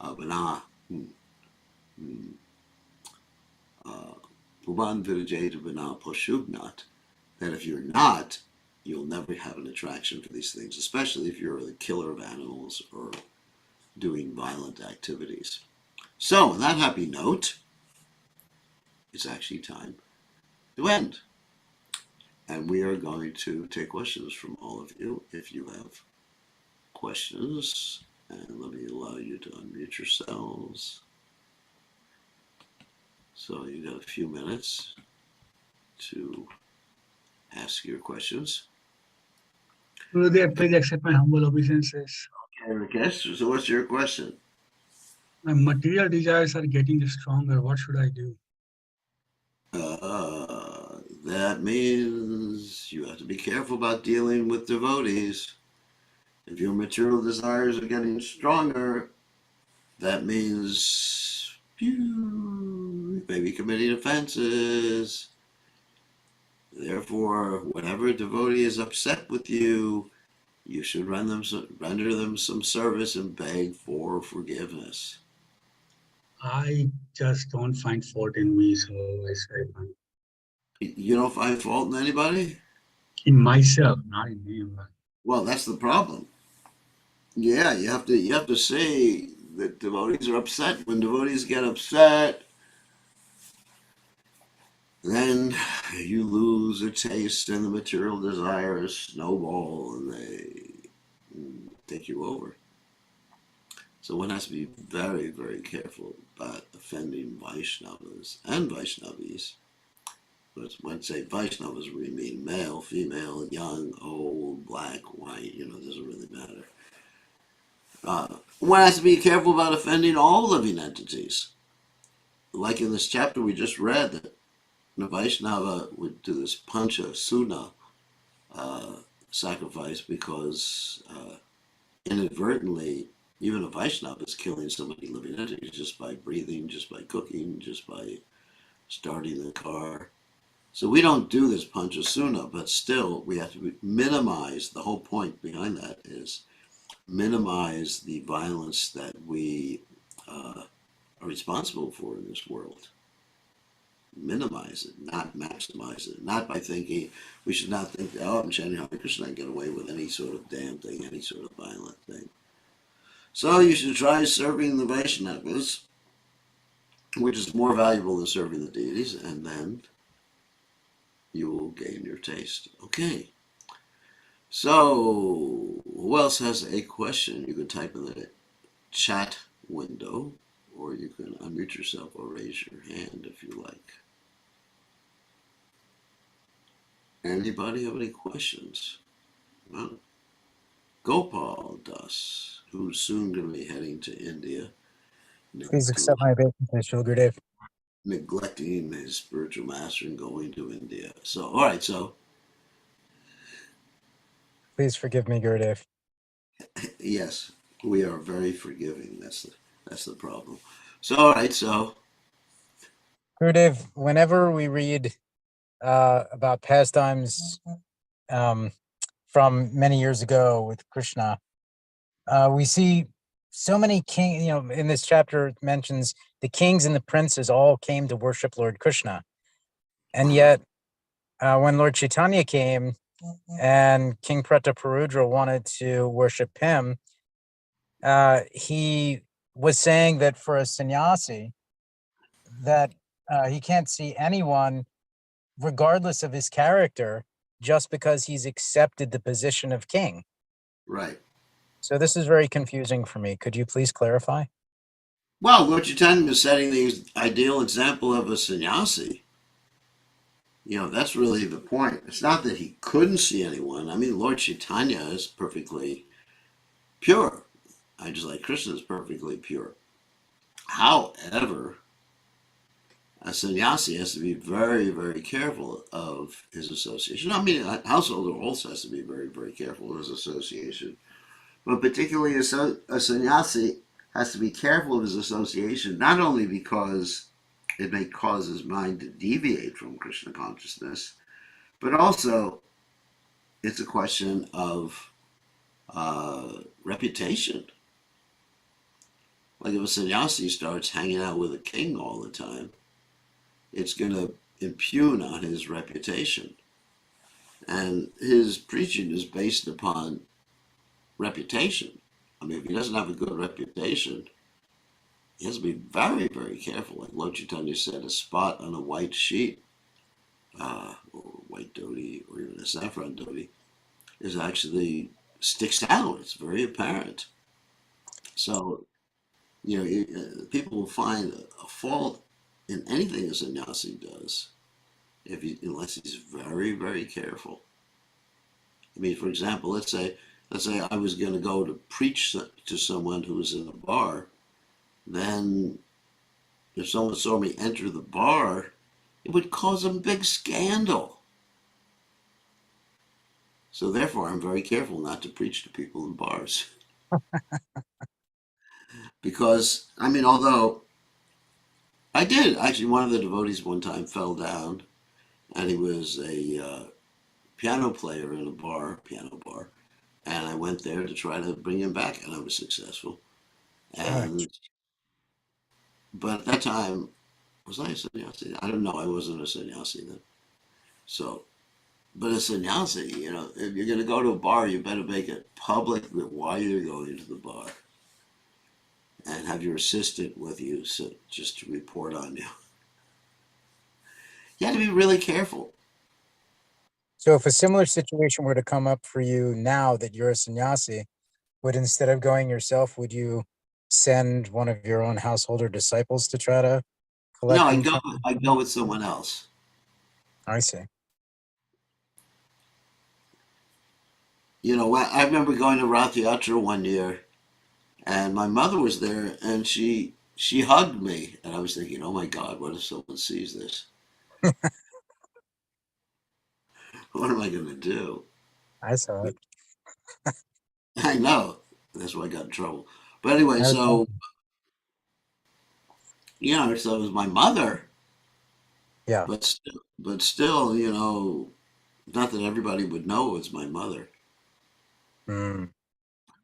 Puman Vidajeta Bana Poshugnat, that if you're not, you'll never have an attraction for these things, especially if you're the killer of animals or doing violent activities. So, on that happy note, it's actually time to end. And we are going to take questions from all of you. If you have questions, and let me allow you to unmute yourselves. So you got a few minutes to ask your questions. Gurudev, please accept my humble obeisances. Okay, Rakesh, so what's your question? My material desires are getting stronger. What should I do? That means you have to be careful about dealing with devotees. If your material desires are getting stronger, that means you may be committing offenses. Therefore, whenever a devotee is upset with you, you should render them some service and beg for forgiveness. I just don't find fault in me, so I say You don't find fault in anybody? in myself, not in anyone. Well, that's the problem. Yeah, you have to say that devotees are upset. When devotees get upset, then you lose a taste and the material desires snowball and they take you over. So one has to be very, very careful about offending Vaishnavas and Vaishnavis. But when I say Vaishnavas, we mean male, female, young, old, black, white, it doesn't really matter. One has to be careful about offending all living entities. Like in this chapter we just read, that the Vaishnava would do this Pancha Suna sacrifice because inadvertently, even a Vaishnava is killing so many living entities just by breathing, just by cooking, just by starting the car. So we don't do this panchasuna, but still we have to minimize. The whole point behind that is minimize the violence that we are responsible for in this world. Minimize it, not maximize it. Not by thinking, we should not think, oh, I'm chanting Hare Krishna, I get away with any sort of damn thing, any sort of violent thing. So you should try serving the Vaishnavas, which is more valuable than serving the deities, and then you will gain your taste. Okay. So, who else has a question? You can type in the chat window, or you can unmute yourself or raise your hand if you like. Anybody have any questions? Well, Gopal Das, who's soon going to be heading to India, Please accept my obeisance, Gurudev. neglecting his spiritual master and going to India. So, all right, so Please forgive me, Gurudev. yes, we are very forgiving. That's the problem. So, all right, so Gurudev, whenever we read about pastimes from many years ago with Krishna, we see so many kings, in this chapter it mentions the kings and the princes all came to worship Lord Krishna. And yet, when Lord Chaitanya came and King Prataparudra wanted to worship him, he was saying that for a sannyasi, that he can't see anyone, regardless of his character, just because he's accepted the position of king. right. So this is very confusing for me. Could you please clarify? Well, Lord Chaitanya is setting the ideal example of a sannyasi. That's really the point. It's not that he couldn't see anyone. I mean, Lord Chaitanya is perfectly pure. I just like Krishna is perfectly pure. However, a sannyasi has to be very, very careful of his association. I mean, a householder also has to be very, very careful of his association. But particularly a sannyasi has to be careful of his association, not only because it may cause his mind to deviate from Krishna consciousness, but also it's a question of reputation. Like if a sannyasi starts hanging out with a king all the time, it's going to impugn on his reputation. And his preaching is based upon reputation. I mean, if he doesn't have a good reputation, he has to be very, very careful. Like Lord Chaitanya said, a spot on a white sheet, or white dhoti, or even a saffron dhoti, is actually sticks out. It's very apparent. So, people will find a fault in anything a sannyasi does, unless he's very, very careful. I mean, for example, let's say I was going to go to preach to someone who was in a bar. Then, if someone saw me enter the bar, it would cause a big scandal. So therefore, I'm very careful not to preach to people in bars. Because, I mean, although I did, actually, one of the devotees one time fell down, and he was a piano player in a piano bar, and I went there to try to bring him back, and I was successful. And but at that time, was I a sannyasi? I don't know. I wasn't a sannyasi then. So, but a sannyasi, if you're going to go to a bar, you better make it public why you're going to the bar, and have your assistant with you, so just to report on you. You have to be really careful. So if a similar situation were to come up for you now that you're a sannyasi, would instead of going yourself, would you send one of your own household or disciples to try to collect No, them? I go with someone else. I see. I remember going to Rath Yatra one year, and my mother was there, and she hugged me, and I was thinking, oh my God, what if someone sees this? What am I going to do? I saw it. I know. That's why I got in trouble. But anyway, so, so it was my mother. Yeah. But still, you know, not that everybody would know it's my mother. Mm.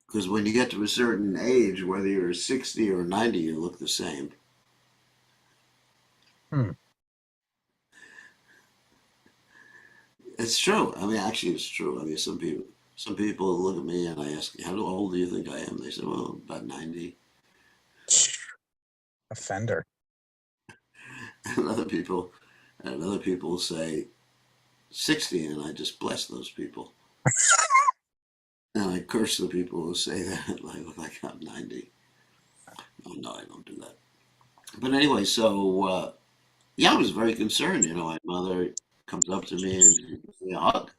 Because when you get to a certain age, whether you're 60 or 90, you look the same. Hmm. It's true. I mean, actually, it's true. I mean, some people look at me and I ask, "How old do you think I am?" They say, "Well, about 90." Offender. And other people say 60, and I just bless those people. And I curse the people who say that, like I'm 90. Oh, no, I don't do that. But anyway, so yeah, I was very concerned. You know, my mother comes up to me and gives me a hug.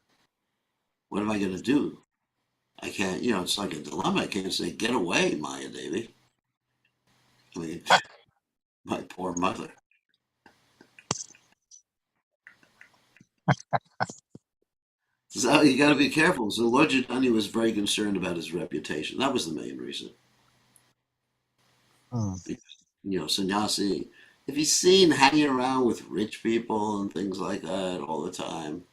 What am I going to do? I can't, you know, it's like a dilemma. I can't say, "Get away, Maya Devi." I mean, my poor mother. So you got to be careful. So Lord Chaitanya was very concerned about his reputation. That was the main reason. Hmm. You know, sannyasi, if he's seen hanging around with rich people and things like that all the time,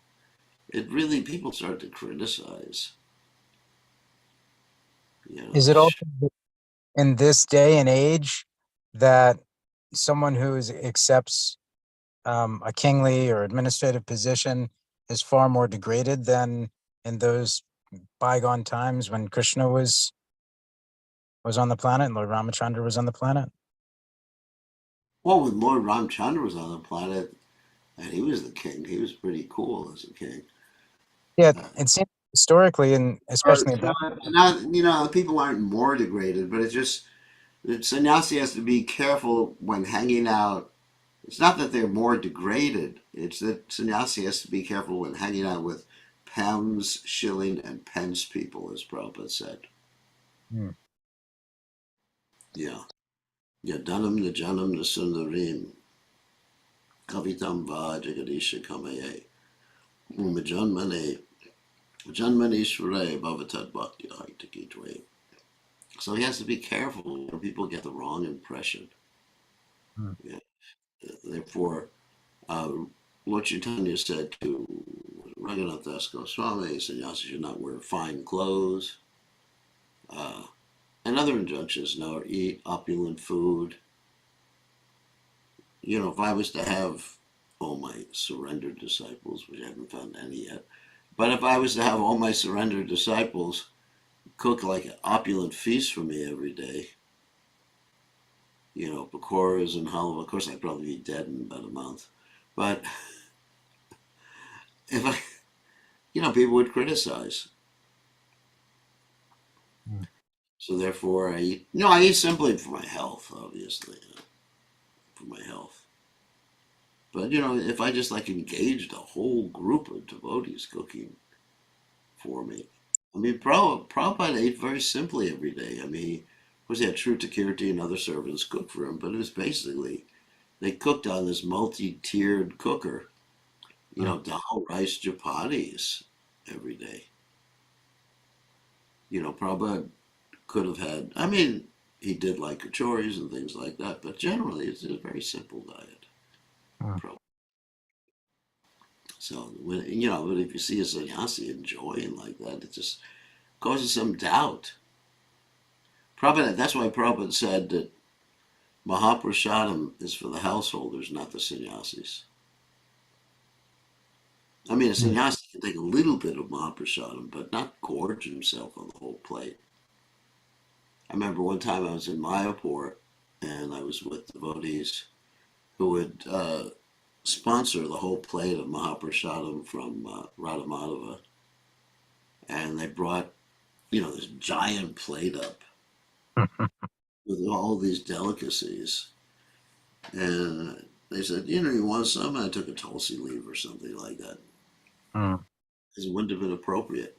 it really, people start to criticize. You know, Is it also in this day and age that someone accepts a kingly or administrative position is far more degraded than in those bygone times when Krishna was on the planet and Lord Ramachandra was on the planet? well, when Lord Ramchandra was on the planet and he was the king, he was pretty cool as a king. Yeah, Uh, it seems historically, and especially in so that. now, you know, people aren't more degraded, but it's just the sannyasi has to be careful when hanging out. It's not that they're more degraded. It's that sannyasi has to be careful when hanging out with pounds, shilling, and pence people, as Prabhupada said. Hmm. Yeah. Yadanam najanam nasundarim kavitam va jagadisha kamaye umajanmane janmani shure bhavatad bhakti haitaki. So he has to be careful when people get the wrong impression. Hmm. Yeah. Therefore, uh, Lord Chaitanya said to Raghunath Das Goswami, sannyasi should not wear fine clothes, uh, and other injunctions, nor eat opulent food. You know, if I was to have all my surrendered disciples, which I haven't found any yet, but if I was to have all my surrendered disciples cook like an opulent feast for me every day, you know, pakoras and halwa, of course I'd probably be dead in about a month. But if I, you know, people would criticize. Hmm. So therefore, I eat. No, I eat simply for my health, obviously, for my health. But you know, if I just like engaged a whole group of devotees cooking for me, I mean, Prabhupada ate very simply every day. I mean, of course, he had True Kirti and other servants cook for him, but it was basically they cooked on this multi-tiered cooker. You Hmm. know, dal rice chapatis every day. You know, Prabhupada could have had. I mean, he did like kachoris and things like that, but generally it's a very simple diet. Hmm. So when you know, but if you see a sannyasi enjoying like that, it just causes some doubt. Prabhupada, that's why Prabhupada said that Mahaprasadam is for the householders, not the sannyasis. I mean, a Hmm. sannyasi can take a little bit of Mahaprasadam, but not gorge himself on the whole plate. I remember one time I was in Mayapur and I was with devotees who would sponsor the whole plate of Mahaprasadam from Radha Madhava. And they brought, you know, this giant plate up with all these delicacies. And they said, you know, you want some? And I took a Tulsi leaf or something like that. Hmm. Because it wouldn't have been appropriate.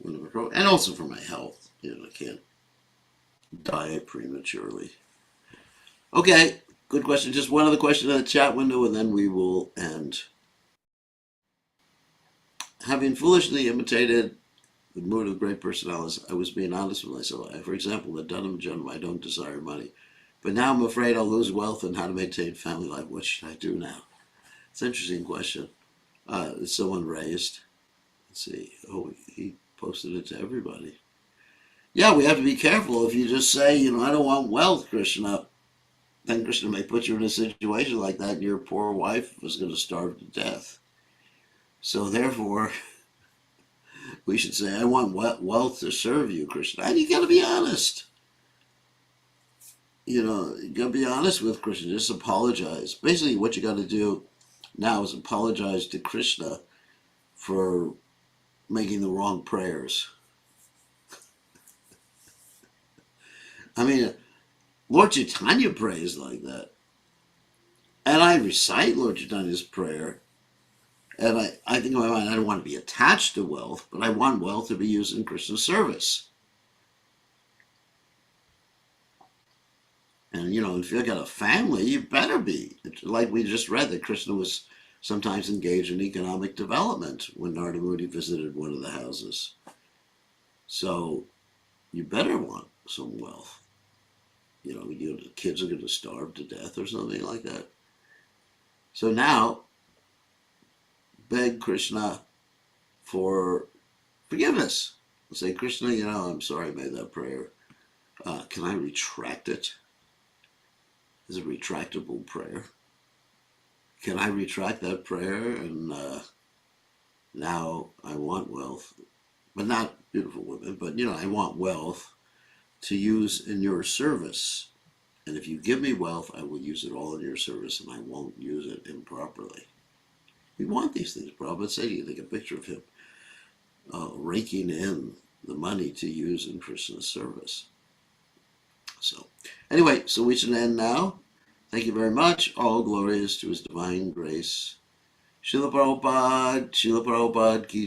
And also for my health. You know, I can't die prematurely. Okay, good question. Just one other question in the chat window, and then we will end. Having foolishly imitated the mood of great personalities, I was being honest with myself. For example, the Dunham Gentleman, I don't desire money. But now I'm afraid I'll lose wealth and how to maintain family life. What should I do now? It's an interesting question. Someone raised. Let's see. Oh, he posted it to everybody. Yeah, we have to be careful. If you just say, I don't want wealth, Krishna, then Krishna may put you in a situation like that, and your poor wife was going to starve to death. So therefore, we should say, I want wealth to serve you, Krishna. And you got to be honest. You got to be honest with Krishna. Just apologize. Basically, what you got to do now is apologize to Krishna for making the wrong prayers. I mean, Lord Chaitanya prays like that. And I recite Lord Chaitanya's prayer. And I think in my mind, I don't want to be attached to wealth, but I want wealth to be used in Krishna's service. And, if you've got a family, you better be. Like we just read that Krishna was sometimes engaged in economic development when Narada Muni visited one of the houses. So you better want some wealth. The kids are going to starve to death or something like that. So now, beg Krishna for forgiveness. Say, Krishna, I'm sorry I made that prayer. Can I retract it? Is a retractable prayer. Can I retract that prayer? And now I want wealth, but not beautiful women, but I want wealth to use in your service. And if you give me wealth, I will use it all in your service, and I won't use it improperly. We want these things. Prabhupada said, you take a picture of him raking in the money to use in Krishna's service. So, anyway, so we should end now. Thank you very much. All glories to His divine grace. Srila Prabhupada ki